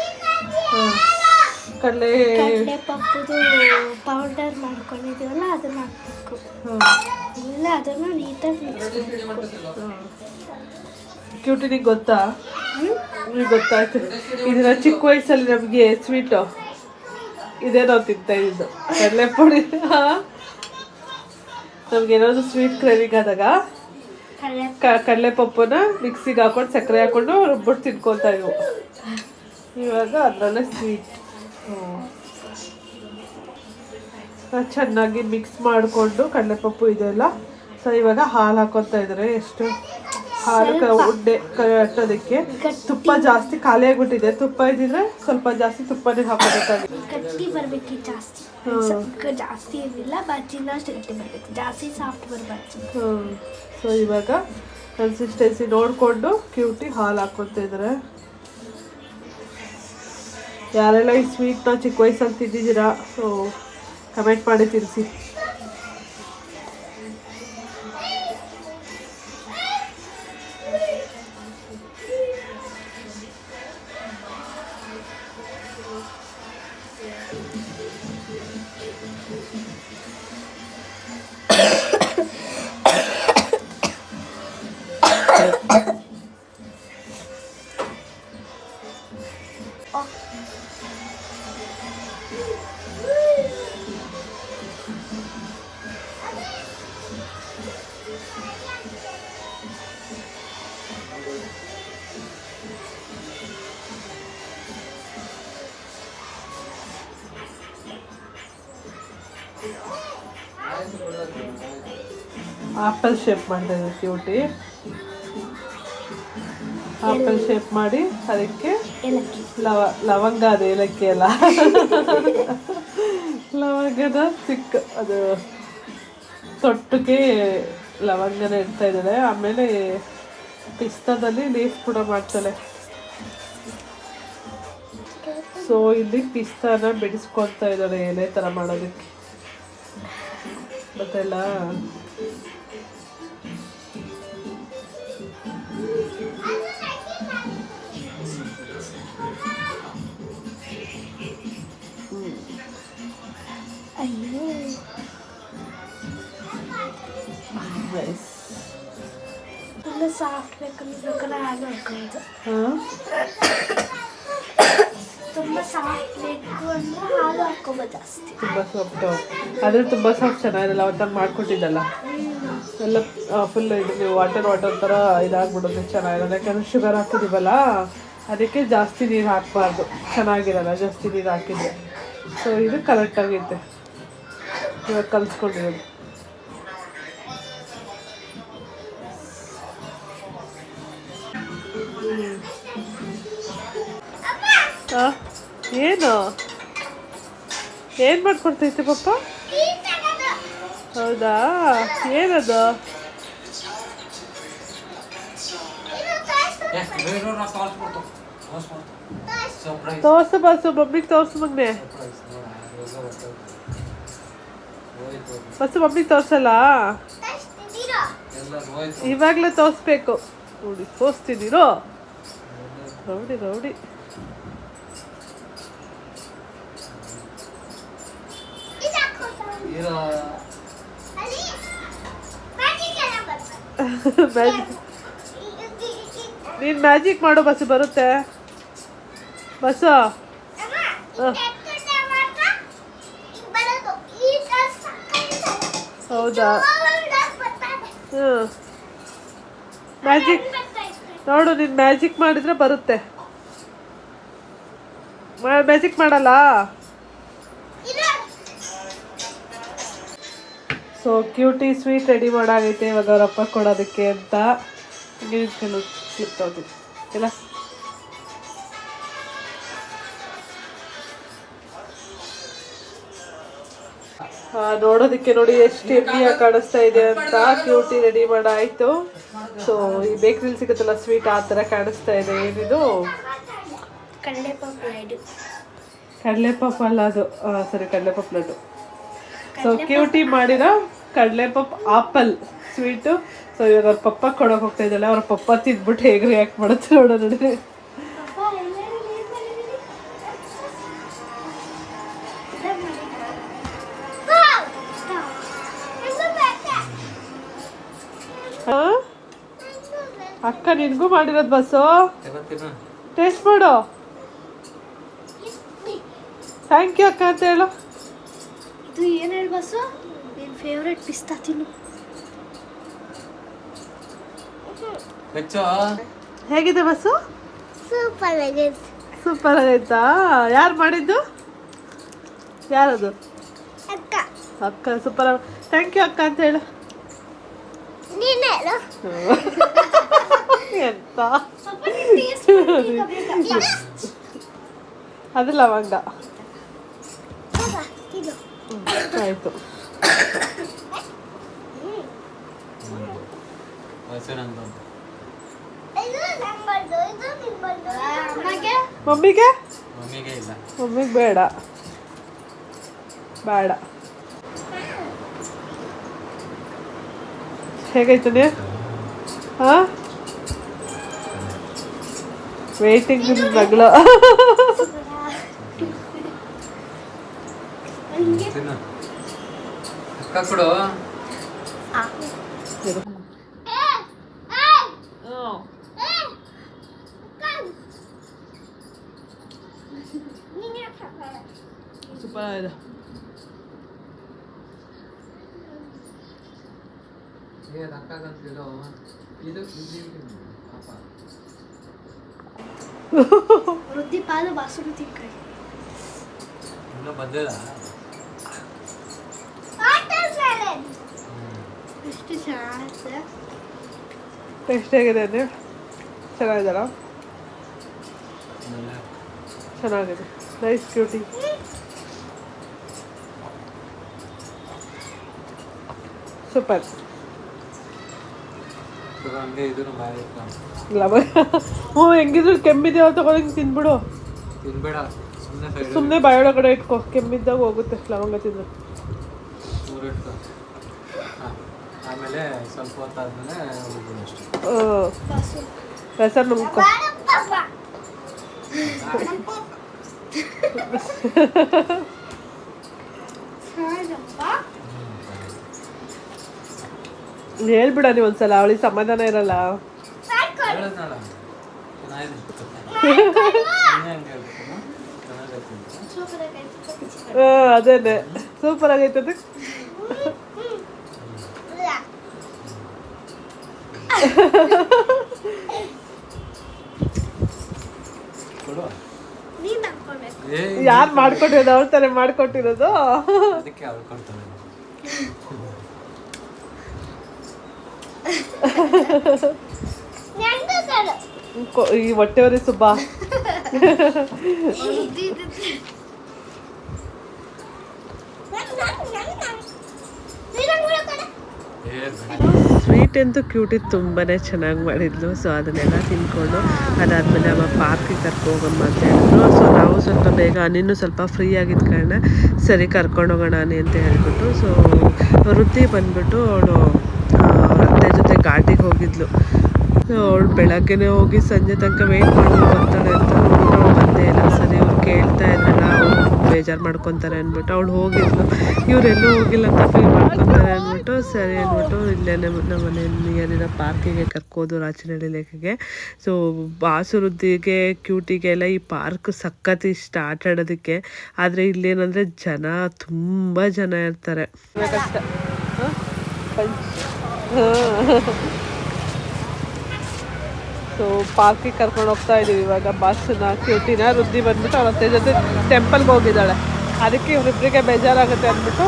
ಕಡಲೆ ಪಪ್ಪುದು ಪೌಡರ್ ಮಾಡ್ಕೊಂಡಿದ್ದೀವಲ್ಲ ಅದನ್ನ ಹಾಕ್ಬೇಕು. ಆಮೇಲೆ ಅದನ್ನು ನೀಟಾಗಿ ಮಿಕ್ಸ್ ಮಾಡಬೇಕು. ಕ್ಯೂಟಿನಿಗೆ ಗೊತ್ತಾ? ನಿಮಗೆ ಗೊತ್ತಾಯ್ತು. ಇದನ್ನ ಚಿಕ್ಕ ವಯಸ್ಸಲ್ಲಿ ನಮಗೆ ಸ್ವೀಟು ಇದೇ ನಾವು ತಿಂತಾ ಇದ್ದು ಕಡಲೆ ಪುಡಿ. ನಮ್ಗೆ ಏನಾದ್ರು ಸ್ವೀಟ್ ಕ್ರೇವಿಂಗ್ ಆದಾಗ ಕಡಲೆ ಪಪ್ಪುನ ಮಿಕ್ಸಿಗೆ ಹಾಕೊಂಡು ಸಕ್ಕರೆ ಹಾಕೊಂಡು ರುಬ್ಬಿಟ್ಟು ತಿನ್ಕೊತಾ ಇದ್ವು. ಇವಾಗ ಅದರಲ್ಲೇ ಸ್ವೀಟ್ ಚೆನ್ನಾಗಿ ಮಿಕ್ಸ್ ಮಾಡಿಕೊಂಡು ಕಡಲೆಪಪ್ಪು ಇದೆಲ್ಲ. ಸೊ ಇವಾಗ ಹಾಲು ಹಾಕೊತಾ ಇದ್ದಾರೆ. ಎಷ್ಟು ಹಾಲು ಉಡ್ಡೆ ಕಟ್ಟೋದಕ್ಕೆ ತುಪ್ಪ ಜಾಸ್ತಿ ಖಾಲಿ ಆಗಿಬಿಟ್ಟಿದೆ. ತುಪ್ಪ ಇದ್ದಿದ್ರೆ ಸ್ವಲ್ಪ ಜಾಸ್ತಿ ತುಪ್ಪನೇ ಹಾಕೋಬೇಕಾಗಿದೆ. ಗಟ್ಟಿ ಬರಬೇಕು ಜಾಸ್ತಿ, ಜಾಸ್ತಿ ಏನಿಲ್ಲ, ಬಜ್ಜಿನ ಅಷ್ಟು ಗಟ್ಟಿ ಬರಬೇಕು, ಜಾಸ್ತಿ ಸಾಫ್ಟ್ ಬರಬಾರ್ದು. ಸೊ ಇವಾಗ ಕನ್ಸಿಸ್ಟೆನ್ಸಿ ನೋಡಿಕೊಂಡು ಕ್ಯೂಟಿ ಹಾಲು ಹಾಕ್ಕೊತಾ ಇದ್ದಾರೆ. ಯಾರೆಲ್ಲ ಈ ಸ್ವೀಟ್ನ ಚಿಕ್ಕ ವಯಸ್ಸಲ್ಲಿ ತಿಂದಿದ್ದೀರಾ ಸೊ ಕಮೆಂಟ್ ಮಾಡಿ ತಿಳಿಸಿ. ಆಪಲ್ ಶೇಪ್ ಮಾಡ್ತಾ ಇದ್ದಾರೆ ಕ್ಯೂಟಿ. ಆಪಲ್ ಶೇಪ್ ಮಾಡಿ ಅದಕ್ಕೆ ಲವಂಗ, ಅದು ಏಲಕ್ಕಿ ಅಲ್ಲ, ಲವಂಗದ ಚಿಕ್ಕ ಅದು ತೊಟ್ಟಕ್ಕೆ ಲವಂಗನ ಇಡ್ತಾ ಇದ್ದಾಳೆ. ಆಮೇಲೆ ಪಿಸ್ತಾದಲ್ಲಿ ಲೀಫ್ ಕೂಡ ಮಾಡ್ತಾಳೆ. ಸೊ ಇಲ್ಲಿ ಪಿಸ್ತಾನ ಬಿಡಿಸ್ಕೊತಾ ಇದ್ದಾಳೆ ಎಲೆ ಥರ ಮಾಡೋದಕ್ಕೆ. ಗೊತ್ತಿಲ್ಲ ಅಯ್ಯೋ ತುಂಬ ಸಾಫ್ಟ್ ಬೇಕಂದ್ರೆ ಹಾಲು ಹಾಕೋದು. ತುಂಬ ಸಾಫ್ಟ್ ಬೇಕು ಅಂದರೆ ಹಾಲು ಹಾಕೋಬೋದು ಜಾಸ್ತಿ. ತುಂಬ ಸಾಫ್ಟು ಆದರೆ ತುಂಬ ಸಾಫ್ಟ್ ಚೆನ್ನಾಗಿರಲ್ಲ. ಅವತ್ತಂಗೆ ಮಾಡಿಕೊಟ್ಟಿದ್ದಲ್ಲ ಎಲ್ಲ ಫುಲ್ ಇದು ನೀವು ವಾಟರ್ ಥರ ಇದಾಗ್ಬಿಡೋದು ಚೆನ್ನಾಗಿರಲ್ಲ. ಯಾಕಂದರೆ ಶುಗರ್ ಹಾಕಿದ್ದೀವಲ್ಲ ಅದಕ್ಕೆ ಜಾಸ್ತಿ ನೀರು ಹಾಕಬಾರ್ದು, ಚೆನ್ನಾಗಿರಲ್ಲ ಜಾಸ್ತಿ ನೀರು ಹಾಕಿದ್ರೆ. ಸೊ ಇದು ಕರೆಕ್ಟಾಗೈತೆ ಇವಾಗ ಕಲಿಸ್ಕೊಂಡಿರೋದು. ಏನು ಏನು ಮಾಡ್ಕೊಡ್ತೈತೆ ಪಪ್ಪ? ಹೌದಾ, ಏನದು? ತೋರ್ಸು ಬಸ್ಸು, ಮಮ್ಮಿಗೆ ತೋರ್ಸು ಮಗ್ನೆ. ಬಸ್ಸು ಮಮ್ಮಿಗೆ ತೋರ್ಸಲ್ಲ, ಇವಾಗಲೇ ತೋರಿಸ್ಬೇಕು. ನೋಡಿ ತೋರಿಸ್ತಿದ್ದೀರೋ, ರೌಡಿ ರೌಡಿ. ಮ್ಯಾಜಿಕ್ ನೀನು ಮ್ಯಾಜಿಕ್ ಮಾಡೋ ಬಸ್ಸು ಬರುತ್ತೆ ಬಸ್ಸು. ಹೌದಾ ಹ್ಞೂ ಮ್ಯಾಜಿಕ್ ನೋಡು ನೀನು ಮ್ಯಾಜಿಕ್ ಮಾಡಿದ್ರೆ ಬರುತ್ತೆ. ಮ್ಯಾಜಿಕ್ ಮಾಡಲ್ಲ. ಸೊ ಕ್ಯೂಟಿ ಸ್ವೀಟ್ ರೆಡಿ ಮಾಡಾಗೈತೆ ಇವಾಗ ಅವ್ರಪ್ಪ ಕೊಡೋದಕ್ಕೆ ಅಂತ ಕೆಲವು ಕ್ಲಿಪ್ ತಗೋತೀನಿ ಇಲ್ಲ. ನೋಡೋದಕ್ಕೆ ನೋಡಿ ಎಷ್ಟು ಹೆಮ್ಮಿಯಾಗಿ ಕಾಣಿಸ್ತಾ ಇದೆ ಅಂತ. Cutie ready ಮಾಡಾಯಿತು. ಸೊ ಈ ಬೇಕ್ರಿಲಿ ಸಿಗುತ್ತಲ್ಲ ಸ್ವೀಟ್ ಆ ಥರ ಕಾಣಿಸ್ತಾ ಇದೆ. ಏನಿದು ಕಡಲೆಪಪ್ಪ ಅಲ್ಲ ಅದು, ಸರಿ ಕಡಲೆಪಪ್ಪ ಲಡ್ಡು. ಸೊ ಕ್ಯೂಟಿ ಮಾಡಿರೋ ಕಡಲೆಪಪ್ಪ ಆಪಲ್ ಸ್ವೀಟು. ಸೊ ಇವಾಗ ಅವ್ರ ಪಪ್ಪ ಕೊಡೋಕೆ ಹೋಗ್ತಾ ಇದ್ದಾಳೆ. ಅವ್ರ ಪಪ್ಪ ತಿಂದ್ಬಿಟ್ಟು ಹೇಗೆ ರಿಯಾಕ್ಟ್ ಮಾಡುತ್ತೆ ನೋಡೋ ನೋಡಿ. ಅಕ್ಕ ನಿನ್ಗೂ ಮಾಡಿರೋದು ಬಸ್ಸು, ಟೇಸ್ಟ್ ಮಾಡು. ಥ್ಯಾಂಕ್ ಯು ಅಕ್ಕ ಅಂತ ಹೇಳು. ಇದು ಏನು ಹೇಳಿ ಬಸ್ಸು, ನಿನ್ನ ಫೇವ್ರೆಟ್ ಪಿಸ್ತಾ ತಿನ್ನು. ಹೇಗಿದೆ ಬಸ್ಸು? ಸೂಪರ್ ಆಗೈತೆ. ಸೂಪರ್ ಆಗೈತಾ? ಯಾರು ಮಾಡಿದ್ದು? ಯಾರದು? ಅಕ್ಕ. ಅಕ್ಕ ಸೂಪರ್. ಥ್ಯಾಂಕ್ ಯು ಅಕ್ಕ ಅಂತ ಹೇಳು. ನೀನು ಹೇಳು. ಎಂತ ಅದು ಲವಂಗ. ಆಯಿತು. ಮಮ್ಮಿಗೆ ಮಮ್ಮಿಗೆ ಬೇಡ ಬೇಡ. ಹೇಗೈತದೆ? ಹಾಂ ವೇಟಿಂಗ್ ಮಗಳು. ಕೊಡು. ಸೂಪರ್ ಆಗಿದೆ. ವೃದ್ಧಿ ಪಾದ ಬಾಸುಮತಿ ಕೈ ಬಂದಿಲ್ಲ. ಎಷ್ಟು ಚೆನ್ನಾಗಿದೆ. ಟೇಸ್ಟ್ ಹೇಗಿದೆ ಅಂದರೆ ಚೆನ್ನಾಗಿದ್ದಾರ? ಚೆನ್ನಾಗಿದೆ. Nice cutie. ಸೂಪರ್. ಹ್ಞೂ ಹೆಂಗಿದ್ರು ಕೆಮ್ಮಿದೇವ ತಗೊಳಂಗೆ ತಿನ್ಬಿಡು. ಸುಮ್ಮನೆ ಬಾಯೊಳಗಡೆ ಇಟ್ಕೊ, ಕೆಮ್ಮಿದ್ದಾಗ ಹೋಗುತ್ತೆ ಲವಂಗ ತಿಂದು. ಆಮೇಲೆ ಸ್ವಲ್ಪ ಹೊತ್ತಾದ್ಮೇಲೆ ಹೆಸರು ನುಂಗ್ಕೊ. ಹೇಳ್ಬಿಡ ನೀವು ಒಂದ್ಸಲ, ಅವಳಿಗೆ ಸಮಾಧಾನ ಇರಲ್ಲ. ಅದೇನೆ ಸೂಪರ್ ಆಗೈತದ. ಯಾರು ಮಾಡ್ಕೊಟ್ಟಿರೋದು? ಅವ್ರ ತಾನೇ ಮಾಡ್ಕೊಟ್ಟಿರೋದು. ಈ ಹೊಟ್ಟೆವರಿ ಸುಬ್ಬ. ಸ್ವೀಟ್ ಅಂತೂ ಕ್ಯೂಟಿ ತುಂಬಾ ಚೆನ್ನಾಗಿ ಮಾಡಿದ್ಲು. ಸೊ ಅದನ್ನೆಲ್ಲ ತಿನ್ಕೊಂಡು ಅದಾದಮೇಲೆ ಅಮ್ಮ ಪಾರ್ಕಿಗೆ ಕರ್ಕೊಂಡೋಗೋಣ ಅಂತ ಹೇಳಿದ್ರು. ಸೊ ನಾವು ಸ್ವಲ್ಪ ಬೇಗ ಇನ್ನೂ ಸ್ವಲ್ಪ ಫ್ರೀ ಆಗಿದ್ದ ಕಾರಣ ಸರಿ ಕರ್ಕೊಂಡೋಗೋಣ ಅಂತ ಹೇಳ್ಬಿಟ್ಟು. ಸೊ ವೃತ್ತಿ ಬಂದ್ಬಿಟ್ಟು ಅವಳು ಅವ್ರ ಅತ್ತೆ ಜೊತೆ ಘಾಟಿಗೆ ಹೋಗಿದ್ಲು. ಸೊ ಅವಳು ಬೆಳಗ್ಗೆನೇ ಹೋಗಿ ಸಂಜೆ ತನಕ ವೆಯ್ಟ್ ಮಾಡೋದು ಬರ್ತಾಳೆ ಅಂತ ನೋಡ್ಬಿಟ್ಟು ಅವಳು ಬಂದೇ ಇಲ್ಲ. ಸರಿ ಅವ್ರು ಕೇಳ್ತಾ ಇದ್ರಲ್ಲ, ಅವ್ರು ಬೇಜಾರು ಮಾಡ್ಕೊತಾರೆ ಅಂದ್ಬಿಟ್ಟು ಅವಳು ಹೋಗಿದ್ಲು. ಇವರೆಲ್ಲೂ ಹೋಗಿಲ್ಲ ಅಂತ ಫೀಲ್ ಮಾಡ್ಕೊತಾರೆ ಅಂದ್ಬಿಟ್ಟು ಸರಿ ಅಂದ್ಬಿಟ್ಟು ಇಲ್ಲೇ ನಮ್ಮ ಮನೆ ನಿಯರಿನ ಪಾರ್ಕಿಗೆ ಕರ್ಕೋದು ರಾಚನಹಳ್ಳಿ ಲೇಕಿಗೆ. ಸೊ ಬಾಸುರುದ್ದಿಗೆ ಕ್ಯೂಟಿಗೆ ಎಲ್ಲ ಈ ಪಾರ್ಕ್ ಸಖತ್ ಇಷ್ಟ ಆಟ ಆಡೋದಕ್ಕೆ. ಆದರೆ ಇಲ್ಲೇನಂದರೆ ಜನ ತುಂಬ ಜನ ಇರ್ತಾರೆ. ಸೊ ಪಾರ್ಕಿಗೆ ಕರ್ಕೊಂಡು ಹೋಗ್ತಾ ಇದ್ದೀವಿ ಇವಾಗ ಬಾಸನ್ನ ಕ್ಯೂಟಿನ. ರುದ್ದಿ ಬಂದ್ಬಿಟ್ಟು ಅವ್ರ ಅತ್ತೆ ಜೊತೆ ಟೆಂಪಲ್ಗೆ ಹೋಗಿದ್ದಾಳೆ, ಅದಕ್ಕೆ ಇವರಿಬ್ಬರಿಗೆ ಬೇಜಾರಾಗುತ್ತೆ ಅಂದ್ಬಿಟ್ಟು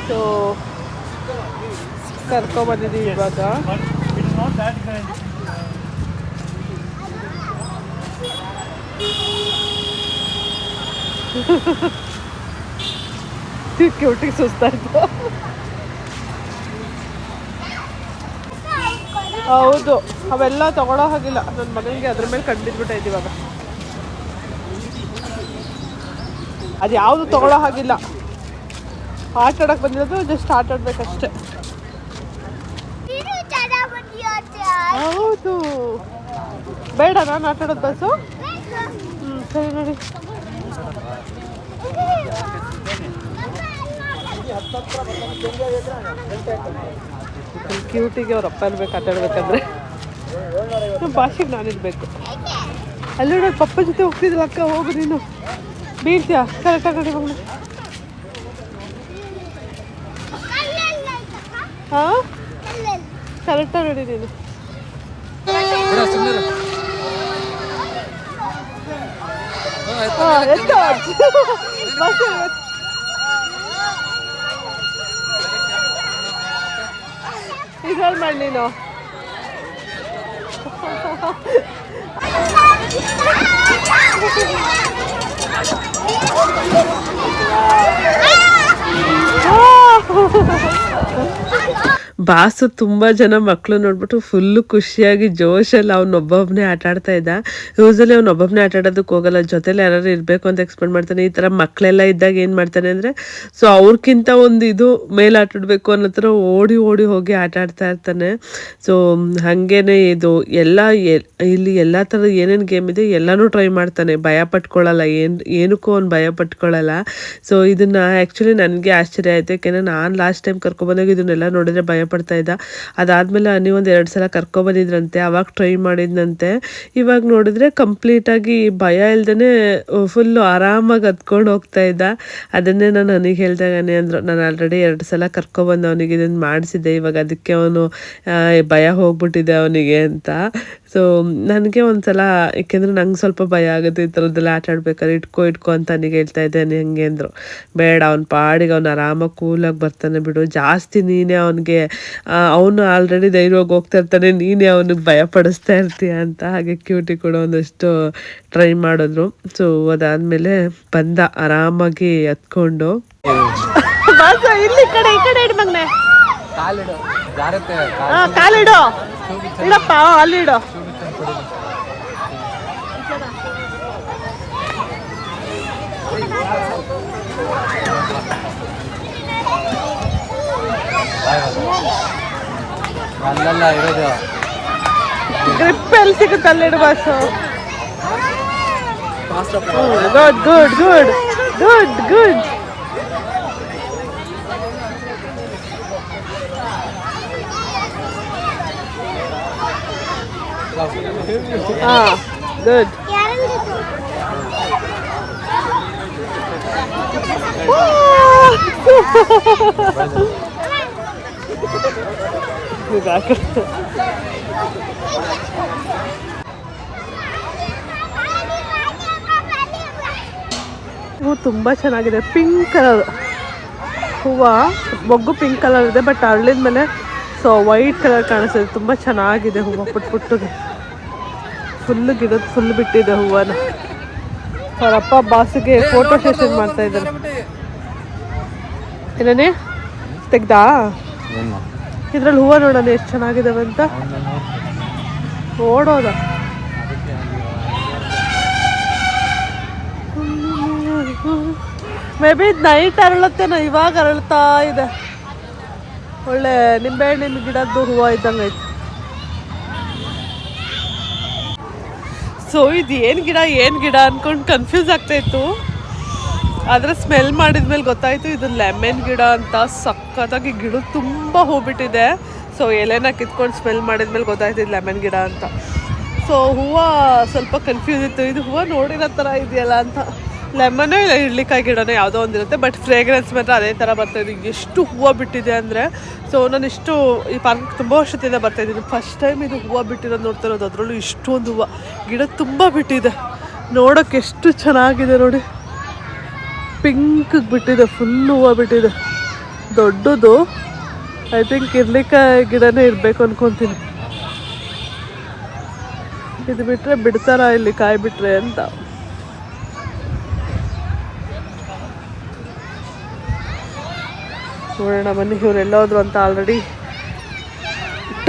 ಸೊ ಕರ್ಕೊಂಬಂದಿದ್ದೀವಿ ಇವಾಗ. ಕ್ಯೂಟಿಗೆ ಸುಸ್ತಾಯ್ತು. ಹೌದು, ಅವೆಲ್ಲ ತಗೊಳ್ಳೋ ಹಾಗಿಲ್ಲ. ನನ್ನ ಮಗನಿಗೆ ಅದ್ರ ಮೇಲೆ ಕಂಡಿದ್ಬಿಟ್ಟೈತಿ ಇವಾಗ. ಅದು ಯಾವುದು ತಗೊಳ್ಳೋ ಹಾಗಿಲ್ಲ. ಆಟ ಆಡಕ್ಕೆ ಬಂದಿರೋದು ಜಸ್ಟ್ ಆಟ ಆಡ್ಬೇಕಷ್ಟೆ. ಹೌದು, ಬೇಡ ನಾನು ಆಟ ಆಡೋದು ಬಸ್ಸು. ಸರಿ ನೋಡಿ. ಕ್ಯೂಟಿಗೆ ಅವ್ರ ಅಪ್ಪ ಇರ್ಬೇಕು ಆಟ ಆಡ್ಬೇಕಂದ್ರೆ. ಭಾಷೆಗೆ ನಾನಿರ್ಬೇಕು. ಅಲ್ಲಿ ನೋಡಿ ಪಪ್ಪ ಜೊತೆ ಹೋಗ್ತಿದ್ದಿಲ್ಲ ಅಕ್ಕ. ಹೋಗು ನೀನು, ಬೀಳ್ತೀಯ. ಕರೆಕ್ಟಾಗಿ ನೋಡಿ ಮಗನ. ಹಾಂ ಕರೆಕ್ಟಾಗಿ ನೋಡಿ ನೀನು. ಎಷ್ಟು ಬಸ್ ಇದ್ರಲ್ಲಿ ಮಾಡಿ ನೀನು. ಬಾಸು ತುಂಬ ಜನ ಮಕ್ಕಳು ನೋಡ್ಬಿಟ್ಟು ಫುಲ್ಲು ಖುಷಿಯಾಗಿ ಜೋಶಲ್ಲಿ ಅವನೊಬ್ಬೊಬ್ಬನೇ ಆಟ ಆಡ್ತಾ ಇದ್ದ. ಯೂಸಲಿ ಅವನೊಬ್ಬೊಬ್ಬನೇ ಆಟ ಆಡೋದಕ್ಕೆ ಹೋಗಲ್ಲ, ಜೊತೆಲಿ ಯಾರು ಇರಬೇಕು ಅಂತ ಎಕ್ಸ್ಪೆಕ್ಟ್ ಮಾಡ್ತಾನೆ. ಈ ಥರ ಮಕ್ಕಳೆಲ್ಲ ಇದ್ದಾಗ ಏನು ಮಾಡ್ತಾನೆ ಅಂದರೆ ಸೊ ಅವ್ರಿಗಿಂತ ಒಂದು ಇದು ಮೇಲೆ ಆಟ ಆಡಬೇಕು ಅನ್ನೋ ಥರ ಓಡಿ ಓಡಿ ಹೋಗಿ ಆಟ ಆಡ್ತಾ ಇರ್ತಾನೆ. ಸೊ ಹಾಗೇನೆ ಇದು ಎಲ್ಲ ಇಲ್ಲಿ ಎಲ್ಲ ಥರದ ಏನೇನು ಗೇಮ್ ಇದೆ ಎಲ್ಲನೂ ಟ್ರೈ ಮಾಡ್ತಾನೆ. ಭಯ ಪಟ್ಕೊಳ್ಳಲ್ಲ, ಏನಕ್ಕೂ ಅವ್ನು ಭಯ ಪಟ್ಕೊಳ್ಳಲ್ಲ. ಸೊ ಇದನ್ನು ಆ್ಯಕ್ಚುಲಿ ನನಗೆ ಆಶ್ಚರ್ಯ ಆಯಿತು, ಯಾಕೆಂದರೆ ನಾನು ಲಾಸ್ಟ್ ಟೈಮ್ ಕರ್ಕೊಬಂದಾಗ ಇದನ್ನೆಲ್ಲ ನೋಡಿದರೆ ಭಯ ಪಡ್ತಾ ಇದ್ದ. ಅದಾದಮೇಲೆ ನೀವು ಒಂದು 2 ಸಲ ಕರ್ಕೊಬಂದಿದ್ರಂತೆ, ಅವಾಗ ಟ್ರೈ ಮಾಡಿದ್ನಂತೆ. ಇವಾಗ ನೋಡಿದ್ರೆ ಕಂಪ್ಲೀಟಾಗಿ ಭಯ ಇಲ್ದೇ ಫುಲ್ಲು ಆರಾಮಾಗಿ ಹತ್ಕೊಂಡು ಹೋಗ್ತಾ ಇದ್ದ. ಅದನ್ನೇ ನಾನು ನನಗೆ ಹೇಳ್ದಾಗನೇ ಅಂದರು, ನಾನು ಆಲ್ರೆಡಿ 2 ಸಲ ಕರ್ಕೊಬಂದು ಅವನಿಗೆ ಇದನ್ನು ಮಾಡಿಸಿದ್ದೆ, ಇವಾಗ ಅದಕ್ಕೆ ಅವನು ಭಯ ಹೋಗ್ಬಿಟ್ಟಿದೆ ಅವನಿಗೆ ಅಂತ. ಸೊ ನನಗೆ ಒಂದ್ಸಲ, ಏಕೆಂದರೆ ನಂಗೆ ಸ್ವಲ್ಪ ಭಯ ಆಗುತ್ತೆ ಈ ಥರದ್ದೆಲ್ಲ ಆಟ ಆಡ್ಬೇಕಾದ್ರೆ. ಇಟ್ಕೋ ಅಂತ ನನಗೆ ಹೇಳ್ತಾ ಇದ್ದೇನೆ. ಹಂಗೆ ಅಂದರು, ಬೇಡ ಅವ್ನ ಪಾಡಿಗೆ ಅವ್ನು ಆರಾಮಾಗಿ ಕೂಲಾಗಿ ಬರ್ತಾನೆ ಬಿಡು, ಜಾಸ್ತಿ ನೀನೇ ಅವನಿಗೆ, ಅವನು ಆಲ್ರೆಡಿ ಧೈರ್ಯವಾಗಿ ಹೋಗ್ತಾ ಇರ್ತಾನೆ, ನೀನೇ ಅವನಿಗೆ ಭಯ ಪಡಿಸ್ತಾ ಇರ್ತೀಯ ಅಂತ. ಹಾಗೆ ಕ್ಯೂಟಿ ಕೂಡ ಒಂದಷ್ಟು ಟ್ರೈ ಮಾಡಿದ್ರು. ಸೊ ಅದಾದಮೇಲೆ ಬಂದ ಆರಾಮಾಗಿ ಹತ್ಕೊಂಡು. ಇಲ್ಲಿ ಈ ಕಡೆ ಇಡು ಮಗನೆ, ಕಾಲಿಡು ಇಡಪ್ಪ, ಅಲ್ಲಿ ಇಡು. ಅಲ್ಲೆಲ್ಲ ಇರೋದು ಗ್ರಿಪ್ ಎಲ್ಲಿ ಸಿಗುತ್ತೆ ಅಲ್ಲಿಡು boss. Good good good good good. ಹಾಂ ಗುಡ್. ಹೂ ತುಂಬ ಚೆನ್ನಾಗಿದೆ, ಪಿಂಕ್ ಕಲರ್ ಹೂವು, ಮೊಗ್ಗು ಪಿಂಕ್ ಕಲರ್ ಇದೆ, ಬಟ್ ಅರಳಿದ ಮೇಲೆ ಸೊ ವೈಟ್ ಕಲರ್ ಕಾಣಿಸ್ತದೆ. ತುಂಬ ಚೆನ್ನಾಗಿದೆ ಹೂವು, ಪುಟ್ಟಿಗೆ ಫುಲ್ ಗಿಡದ ಫುಲ್ ಬಿಟ್ಟಿದೆ ಹೂವನ. ಅವರಪ್ಪ ಬಾಸಿಗೆ ಫೋಟೋ ಸೆಷನ್ ಮಾಡ್ತಾ ಇದ್ದಾರೆ. ಏನೇ ತೆಗ್ದಾ ಇದ್ರಲ್ಲಿ ಹೂವು ನೋಡೋಣ ಎಷ್ಟು ಚೆನ್ನಾಗಿದಾವೆ ಅಂತ. ನೋಡೋದ ಮೇ ಬಿ ನೈಟ್ ಅರಳುತ್ತೇನೋ, ಇವಾಗ ಅರಳ್ತಾ ಇದೆ. ಒಳ್ಳೆ ನಿಂಬೆಹಣ್ಣಿನ ಗಿಡದ್ದು ಹೂವು ಇದ್ದಂಗೆ ಐತೆ. ಸೊ ಇದು ಏನು ಗಿಡ ಅನ್ಕೊಂಡು ಕನ್ಫ್ಯೂಸ್ ಆಗ್ತಾಯಿತ್ತು. ಆದರೆ ಸ್ಮೆಲ್ ಮಾಡಿದ್ಮೇಲೆ ಗೊತ್ತಾಯಿತು ಇದು ಲೆಮನ್ ಗಿಡ ಅಂತ. ಸಖತ್ತಾಗಿ ಗಿಡ ತುಂಬ ಹೂ ಬಿಟ್ಟಿದೆ. ಸೊ ಎಲೆನ ಕಿತ್ಕೊಂಡು ಸ್ಮೆಲ್ ಮಾಡಿದ್ಮೇಲೆ ಗೊತ್ತಾಯ್ತು ಇದು ಲೆಮನ್ ಗಿಡ ಅಂತ. ಸೊ ಹೂವು ಸ್ವಲ್ಪ ಕನ್ಫ್ಯೂಸ್ ಇತ್ತು, ಇದು ಹೂವು ನೋಡಿರೋ ಥರ ಇದೆಯಲ್ಲ ಅಂತ. ಲೆಮನೋ ಇಲ್ಲ ಇಡ್ಲಿಕಾಯಿ ಗಿಡನೋ ಯಾವುದೋ ಒಂದಿರುತ್ತೆ, ಬಟ್ ಫ್ರೇಗ್ರೆನ್ಸ್ ಮಾತ್ರ ಅದೇ ಥರ ಬರ್ತಾಯಿದೆ. ಎಷ್ಟು ಹೂವು ಬಿಟ್ಟಿದೆ ಅಂದರೆ, ಸೊ ನಾನು ಇಷ್ಟು ಈ ಪಾರ್ಕ್ ತುಂಬ ವರ್ಷದಿಂದ ಬರ್ತಾಯಿದ್ದೀನಿ. ಫಸ್ಟ್ ಟೈಮ್ ಇದು ಹೂವು ಬಿಟ್ಟಿರೋದು ನೋಡ್ತಿರೋದು. ಅದರಲ್ಲೂ ಇಷ್ಟೊಂದು ಹೂವು, ಗಿಡ ತುಂಬ ಬಿಟ್ಟಿದೆ. ನೋಡೋಕ್ಕೆ ಎಷ್ಟು ಚೆನ್ನಾಗಿದೆ ನೋಡಿ, ಪಿಂಕ್ ಬಿಟ್ಟಿದೆ, ಫುಲ್ ಹೂವು ಬಿಟ್ಟಿದೆ. ದೊಡ್ಡದು, ಐ ಥಿಂಕ್ ಇರ್ಲಿಕಾಯಿ ಗಿಡನೇ ಇರಬೇಕು ಅನ್ಕೊತೀನಿ. ಇದು ಬಿಟ್ಟರೆ ಬಿಡ್ತಾರ ಇಲ್ಲಿ ಕಾಯಿ ಬಿಟ್ಟರೆ ಅಂತ. ನೋಡೋಣ ಬನ್ನಿ, ಇವರೆಲ್ಲೋದ್ರು ಅಂತ. ಆಲ್ರೆಡಿ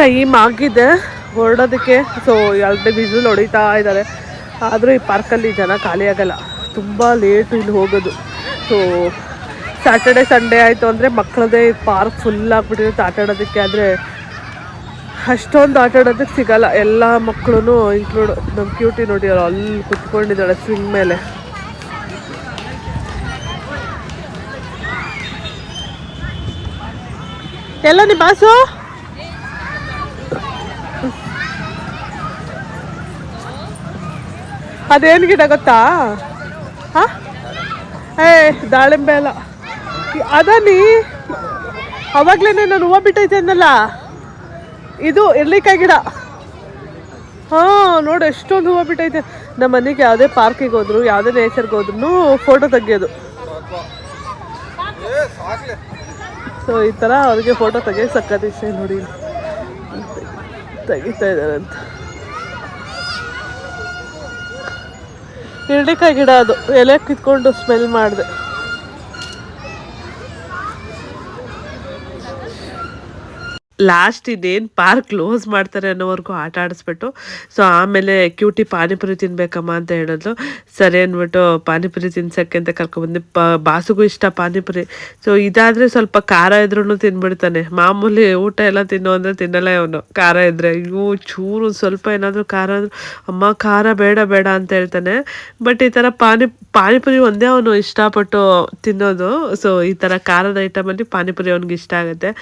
ಟೈಮ್ ಆಗಿದೆ ಹೊರಡೋದಕ್ಕೆ. ಸೊ ಎರಡು ವಿಸಿಲ್ ಹೊಡಿತಾ ಇದ್ದಾರೆ. ಆದರೂ ಈ ಪಾರ್ಕಲ್ಲಿ ಜನ ಖಾಲಿ ಆಗಲ್ಲ, ತುಂಬ ಲೇಟು ಇಲ್ಲಿ ಹೋಗೋದು. ಸೊ ಸ್ಯಾಟರ್ಡೆ ಸಂಡೇ ಆಯಿತು ಅಂದರೆ ಮಕ್ಕಳದೇ ಪಾರ್ಕ್ ಫುಲ್ ಆಗಿಬಿಟ್ಟಿರುತ್ತೆ ಆಟ ಆಡೋದಕ್ಕೆ. ಆದರೆ ಅಷ್ಟೊಂದು ಆಟ ಆಡೋದಕ್ಕೆ ಸಿಗಲ್ಲ. ಎಲ್ಲ ಮಕ್ಕಳು ಇನ್ಕ್ಲೂಡ್ ನಮ್ಮ ಕ್ಯೂಟಿ ನೋಡಿ, ಅವ್ರು ಅಲ್ಲಿ ಕುತ್ಕೊಂಡಿದ್ದಾಳೆ ಸ್ವಿಂಗ್ ಮೇಲೆ. ಎಲ್ಲ ನಿಮ್ಮ ಬಾಸು ಅದೇನು ಗಿಡ ಗೊತ್ತಾ? ಹಾಂ, ದಾಳಿಂಬೆ ಅಲ್ಲ ಅದನಿ. ಅವಾಗಲೇ ನಾನು ಹೂವು ಬಿಟ್ಟೈತೆ ಅನ್ನಲ್ಲ, ಇದು ಇರ್ಲಿಕಾಯಿ ಗಿಡ. ಹಾಂ ನೋಡು ಎಷ್ಟೊಂದು ಹೂವು ಬಿಟ್ಟೈತೆ. ನಮ್ಮ ಮನೆಗೆ ಯಾವುದೇ ಪಾರ್ಕಿಗೆ ಹೋದ್ರು, ಯಾವುದೇ ನೇಚರ್ಗೆ ಹೋದ್ರೂ ಫೋಟೋ ತೆಗಿಯೋದು. ಸೊ ಈ ಥರ ಅವ್ರಿಗೆ ಫೋಟೋ ತೆಗಿಯೋಕೆ ಸಕ್ಕತ್ ಇಷ್ಟ. ನೋಡಿ ತೆಗಿತಾ ಇದ್ದಾರೆ ಅಂತ. ಇರ್ಲಿಕಾಯಿ ಗಿಡ ಅದು, ಎಲೆ ಕಿತ್ಕೊಂಡು ಸ್ಮೆಲ್ ಮಾಡಿದೆ. ಲಾಸ್ಟ್ ಇನ್ನೇನು ಪಾರ್ಕ್ ಕ್ಲೋಸ್ ಮಾಡ್ತಾರೆ ಅನ್ನೋವರೆಗೂ ಆಟ ಆಡಿಸ್ಬಿಟ್ಟು, ಸೊ ಆಮೇಲೆ ಕ್ಯೂಟಿ ಪಾನಿಪುರಿ ತಿನ್ಬೇಕಮ್ಮ ಅಂತ ಹೇಳಿದ್ಲು. ಸರಿ ಅಂದ್ಬಿಟ್ಟು ಪಾನಿಪುರಿ ತಿನ್ಸೋಕ್ಕೆ ಅಂತ ಕರ್ಕೊಬಂದು. ಬಾಸುಗೂ ಇಷ್ಟ ಪಾನಿಪುರಿ. ಸೊ ಇದಾದರೆ ಸ್ವಲ್ಪ ಖಾರ ಇದ್ರೂ ತಿನ್ಬಿಡ್ತಾನೆ. ಮಾಮೂಲಿ ಊಟ ಎಲ್ಲ ತಿನ್ನೋ ಅಂದರೆ ತಿನ್ನಲ್ಲ ಅವನು. ಖಾರ ಇದ್ದರೆ ಅಯ್ಯೋ ಚೂರು ಸ್ವಲ್ಪ ಏನಾದರೂ ಖಾರ ಆದರೂ ಅಮ್ಮ ಖಾರ ಬೇಡ ಬೇಡ ಅಂತ ಹೇಳ್ತಾನೆ. ಬಟ್ ಈ ಥರ ಪಾನಿಪುರಿ ಒಂದೇ ಅವನು ಇಷ್ಟಪಟ್ಟು ತಿನ್ನೋದು. ಸೊ ಈ ಥರ ಖಾರದ ಐಟಮಲ್ಲಿ ಪಾನಿಪುರಿ ಅವ್ನಿಗೆ ಇಷ್ಟ ಆಗುತ್ತೆ.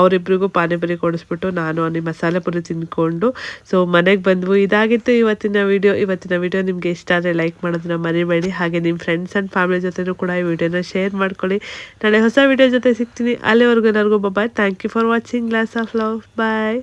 ಅವರಿಬ್ರಿಗೂ ಪಾನಿಪುರಿ ಕೊಡಿಸ್ಬಿಟ್ಟು ನಾನು ಅಲ್ಲಿ ಮಸಾಲೆ ಪುರಿ ತಿಂದ್ಕೊಂಡು ಸೊ ಮನೆಗೆ ಬಂದ್ವು. ಇದಾಗಿತ್ತು ಇವತ್ತಿನ ವಿಡಿಯೋ. ನಿಮಗೆ ಇಷ್ಟ ಆದರೆ ಲೈಕ್ ಮಾಡೋದನ್ನ ಮರಿಬೇಡಿ. ಹಾಗೆ ನಿಮ್ಮ ಫ್ರೆಂಡ್ಸ್ ಆ್ಯಂಡ್ ಫ್ಯಾಮಿಲಿ ಜೊತೆನೂ ಕೂಡ ಈ ವಿಡಿಯೋನ ಶೇರ್ ಮಾಡ್ಕೊಳ್ಳಿ. ನಾಳೆ ಹೊಸ ವಿಡಿಯೋ ಜೊತೆ ಸಿಗ್ತೀನಿ. ಅಲ್ಲಿವರೆಗೂ ಎಲ್ಲರಿಗೂ bye. Thank you for watching. Glass of love. Bye.